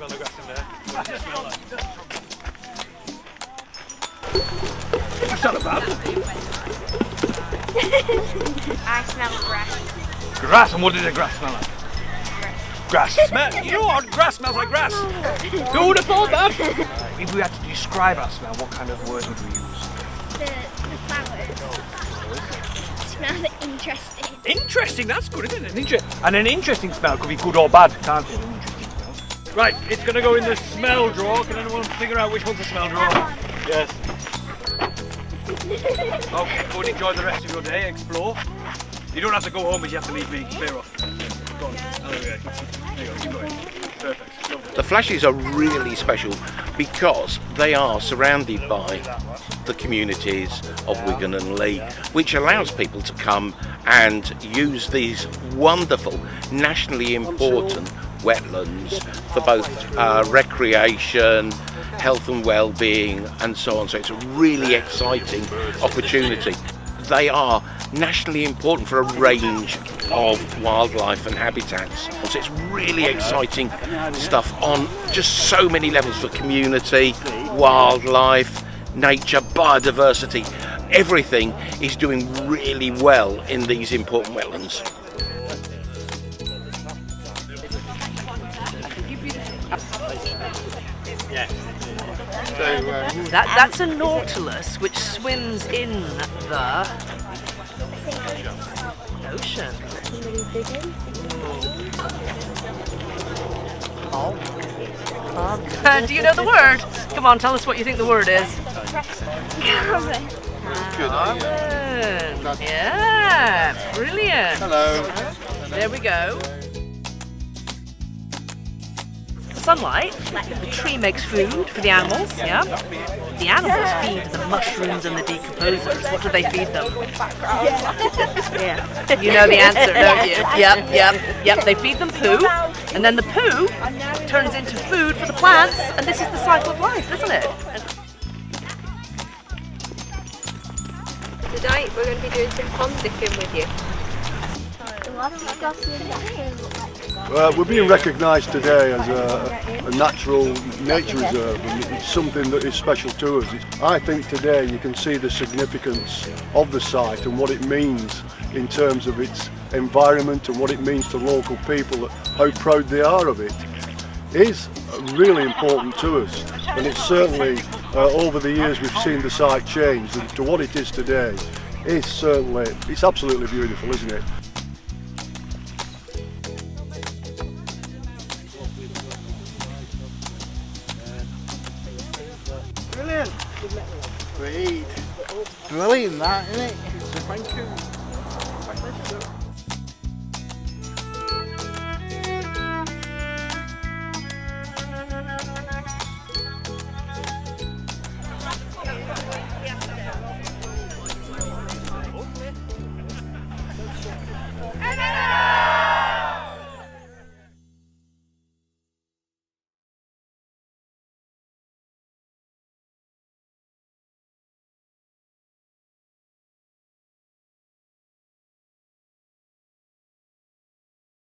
smell the grass in there. What does it smell like? It's not bad. I smell grass. Grass? And what does the grass smell like? Grass. You know what? Grass smells like grass. Who would have thought that? If we had to describe our smell, what kind of word would we use? The flowers smell interesting. Interesting, that's good, isn't it? And an interesting smell could be good or bad, can't it? An interesting smell. Right, it's going to go in the smell drawer. Can anyone figure out which one's the smell drawer? Yes. Okay, go and enjoy the rest of your day, explore. You don't have to go home, but you have to leave me clear off. Go on. There you go, keep going. Perfect. The Flashes are really special because they are surrounded by the communities of Wigan and Leigh, which allows people to come and use these wonderful, nationally important wetlands for both recreation, health and well-being and so on. So it's a really exciting opportunity. They are nationally important for a range of wildlife and habitats. So it's really exciting stuff on just so many levels for community, wildlife, nature, biodiversity. Everything is doing really well in these important wetlands. That's a nautilus which swims in the ocean. Do you know the word? Come on, tell us what you think the word is. Yeah, brilliant. Hello. There we go. Sunlight, the tree makes food for the animals, yeah? The animals feed the mushrooms and the decomposers. What do they feed them? Yeah. You know the answer, don't you? Yep. They feed them poo, and then the poo turns into food for the plants, and this is the cycle of life, isn't it? Tonight we're going to be doing some pond dipping with you. We're being recognised today as a natural nature reserve, and it's something that is special to us. I think today you can see the significance of the site and what it means in terms of its environment and what it means to local people, how proud they are of it. It is really important to us, and it's certainly over the years we've seen the site change, and to what it is today, it's absolutely beautiful, isn't it? Brilliant. Great. Brilliant that, isn't it? Thank you.